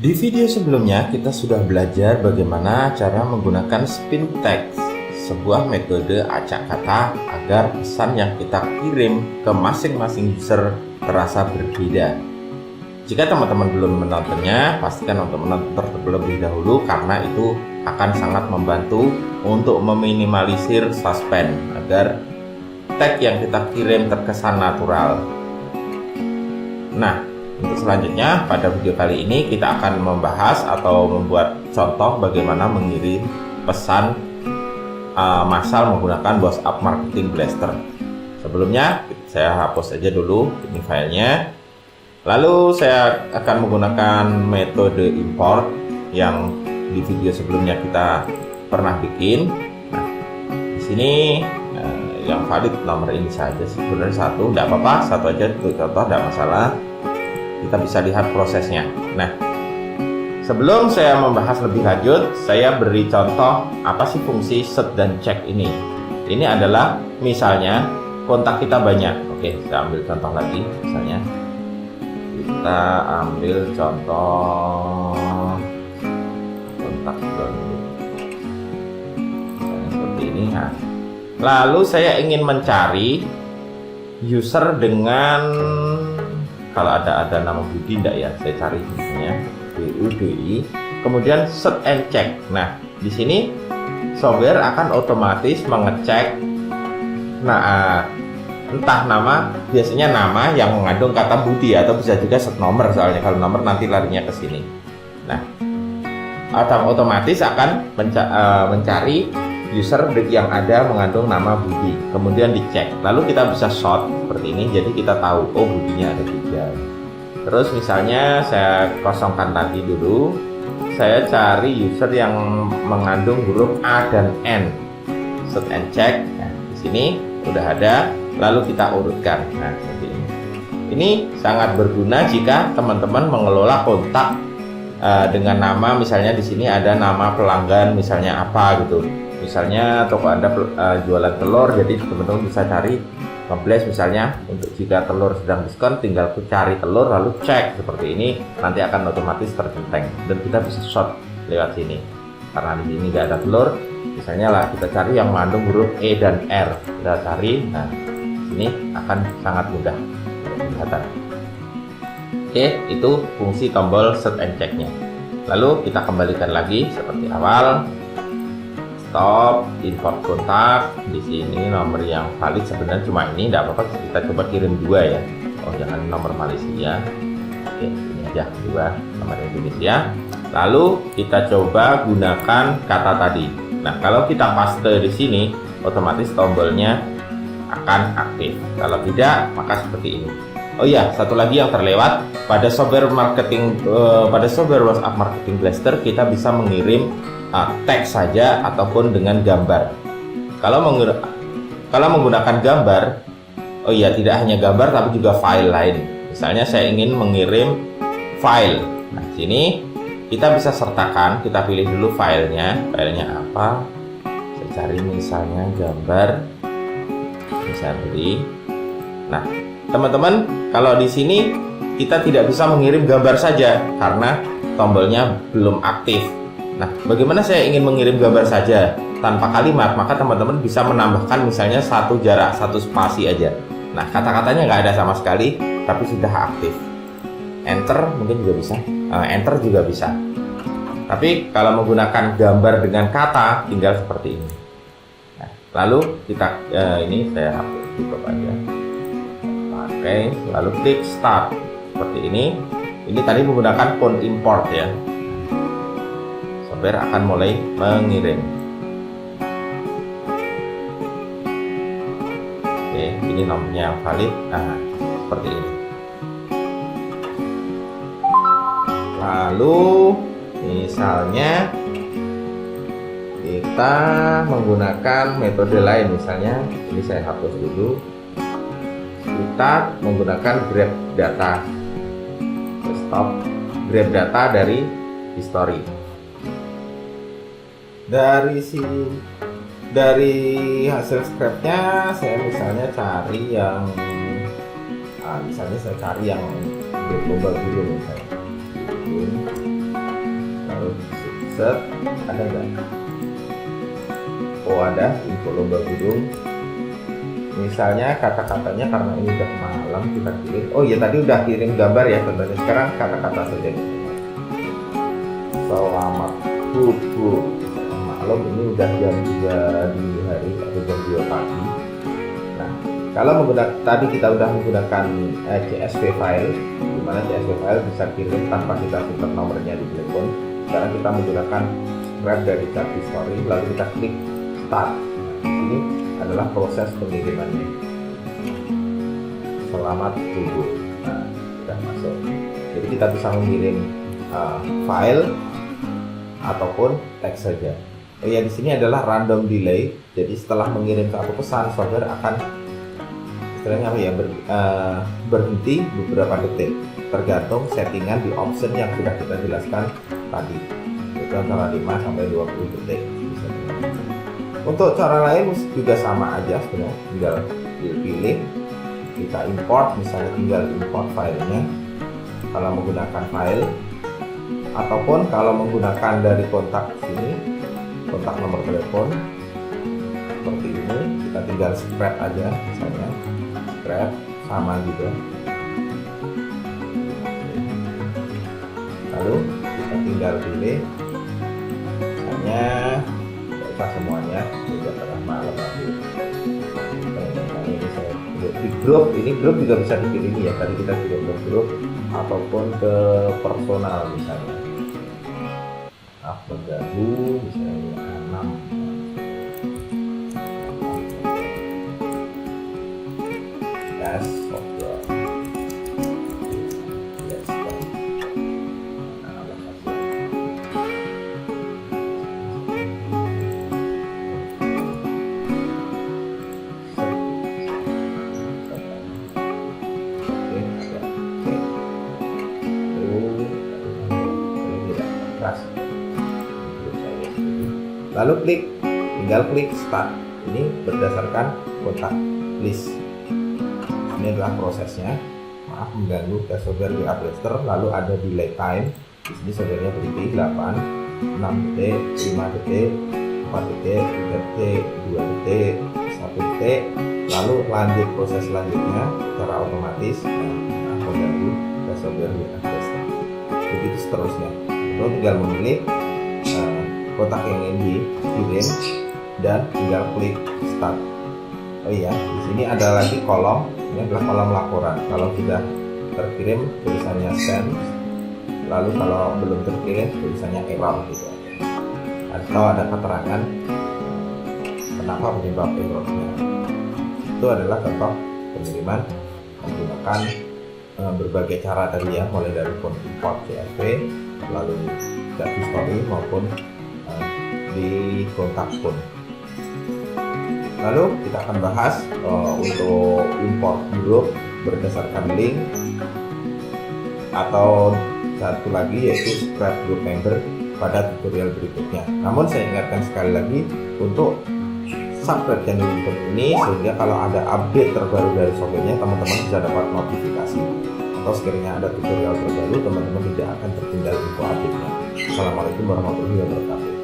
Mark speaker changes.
Speaker 1: Di video sebelumnya kita sudah belajar bagaimana cara menggunakan spin text, sebuah metode acak kata agar pesan yang kita kirim ke masing-masing user terasa berbeda. Jika teman-teman belum menontonnya, pastikan untuk menonton terlebih dahulu karena itu akan sangat membantu untuk meminimalisir suspense agar tag yang kita kirim terkesan natural. Nah, untuk selanjutnya, pada video kali ini kita akan membahas atau membuat contoh bagaimana mengirim pesan massal menggunakan WhatsApp Marketing Blaster. Sebelumnya, saya hapus aja dulu ini filenya. Lalu saya akan menggunakan metode import yang di video sebelumnya kita pernah bikin. Nah, di sini yang valid nomor ini saja, sebenarnya satu, tidak apa-apa, satu aja untuk contoh, tidak masalah. Kita bisa lihat prosesnya. Nah, sebelum saya membahas lebih lanjut, saya beri contoh apa sih fungsi set dan check ini. Ini adalah misalnya kontak kita banyak. Oke, saya ambil contoh lagi. Misalnya kita ambil contoh kontak dulu. Seperti ini. Nah, lalu saya ingin mencari user dengan, kalau ada nama Budi enggak ya, saya cari misalnya BUDI, kemudian set and check. Nah, di sini software akan otomatis mengecek entah nama, biasanya nama yang mengandung kata Budi atau bisa juga set nomor, soalnya kalau nomor nanti larinya ke sini. Nah, otomatis akan mencari user yang ada mengandung nama Budi, kemudian dicek, lalu kita bisa sort seperti ini, jadi kita tahu oh Budinya ada 3. Terus misalnya saya kosongkan tadi dulu, saya cari user yang mengandung huruf A dan N, set and check. Nah, di sini udah ada, lalu kita urutkan. Nah, seperti ini. Ini sangat berguna jika teman-teman mengelola kontak dengan nama, misalnya di sini ada nama pelanggan, misalnya apa gitu. Misalnya toko Anda jualan telur, jadi teman-teman bisa cari ngeblast misalnya, untuk jika telur sedang diskon tinggal cari telur lalu cek seperti ini, nanti akan otomatis tercenteng dan kita bisa short lewat sini. Karena di sini nggak ada telur, misalnya lah kita cari yang mengandung huruf E dan R, kita cari. Nah, ini akan sangat mudah kelihatan. Oke, itu fungsi tombol set and check-nya. Lalu kita kembalikan lagi seperti awal. Stop, import kontak. Di sini nomor yang valid sebenarnya cuma ini, tidak apa-apa, kita coba kirim 2 ya. Oh, jangan nomor Malaysia. Oke, ini aja 2 nomor Indonesia. Lalu kita coba gunakan kata tadi. Nah, kalau kita paste di sini, otomatis tombolnya akan aktif. Kalau tidak, maka seperti ini. Oh iya, satu lagi yang terlewat, pada software WhatsApp Marketing Blaster kita bisa mengirim teks saja ataupun dengan gambar. Kalau menggunakan gambar, oh iya, tidak hanya gambar tapi juga file lain. Misalnya saya ingin mengirim file. Nah, sini kita bisa sertakan, kita pilih dulu filenya apa. Saya cari misalnya gambar, bisa beli. Nah, teman-teman, kalau di sini kita tidak bisa mengirim gambar saja karena tombolnya belum aktif. Nah, bagaimana saya ingin mengirim gambar saja tanpa kalimat, maka teman-teman bisa menambahkan misalnya satu spasi aja. Nah, kata-katanya nggak ada sama sekali, tapi sudah aktif. Enter mungkin juga bisa, enter juga bisa. Tapi kalau menggunakan gambar dengan kata, tinggal seperti ini. Nah, lalu kita ini saya hapus cukup aja. Oke, lalu klik start seperti ini. Ini tadi menggunakan phone import ya. Software akan mulai mengirim. Oke, ini nomornya yang valid. Nah, seperti ini. Lalu misalnya kita menggunakan metode lain, misalnya ini saya hapus dulu. Kita menggunakan grab data, stop, grab data dari history. Dari hasil scrapnya saya misalnya cari yang misalnya saya cari yang berlomba dulu misalnya. set, ada nggak? Oh ada, info lomba burung. Misalnya kata-katanya karena ini udah malam kita kirim. Oh iya tadi udah kirim gambar ya contohnya. Sekarang kata-kata saja. Selamat subuh. Malam ini udah jam 2 di hari atau jam 2 pagi. Nah, kalau menggunakan tadi kita udah menggunakan CSV file, di mana CSV file bisa kirim tanpa kita enter nomornya di telepon. Sekarang kita menggunakan web dari chat history, lalu kita klik start. Ini adalah proses pengirimannya. Selamat subuh. Nah, sudah masuk. Jadi kita bisa mengirim file ataupun teks saja. Oh ya, di sini adalah random delay. Jadi setelah mengirim satu pesan, software akan istilahnya apa ya, berhenti beberapa detik, tergantung settingan di option yang sudah kita jelaskan tadi. Itu antara 5 sampai 20 detik. Untuk cara lain juga sama aja sebenarnya, tinggal dipilih, kita import, misalnya tinggal import filenya kalau menggunakan file, ataupun kalau menggunakan dari kontak sini, kontak nomor telepon seperti ini, kita tinggal scrap aja, misalnya scrap sama juga, lalu kita tinggal pilih, misalnya semuanya sudah tengah malam lagi. Di grup, ini grup juga bisa dipilih ya, tadi kita kirim ke grup ataupun ke personal misalnya. Maaf mengganggu, misalnya 6 tes software. Lalu tinggal klik start. Ini berdasarkan kontak list. Ini adalah prosesnya. Maaf mengganggu ke software WA Blaster. Lalu ada delay time. Di sini softwarenya berhenti 8, 6 detik, 5 detik, 4 detik, 3 detik, 2 detik, 1 detik. Lalu lanjut proses selanjutnya secara otomatis. Nah, mengganggu ke software WA Blaster. Begitu seterusnya. Lalu tinggal memilih kotak yang ingin dikirim dan tinggal klik start. Oh iya, di sini ada lagi kolom, ini adalah kolom laporan. Kalau sudah terkirim tulisannya send, lalu kalau belum terkirim tulisannya error gitu. Atau ada keterangan kenapa penyebab errornya. Itu adalah contoh pengiriman menggunakan berbagai cara tadi ya, mulai dari import CSV, lalu chat history maupun di kontak pun. Lalu kita akan bahas untuk import grup berdasarkan link, atau satu lagi yaitu spread group member pada tutorial berikutnya. Namun saya ingatkan sekali lagi untuk subscribe channel YouTube ini, sehingga kalau ada update terbaru dari softwarenya teman-teman bisa dapat notifikasi, atau sekiranya ada tutorial terbaru teman-teman tidak akan tertinggal info update-nya. Assalamualaikum warahmatullahi wabarakatuh.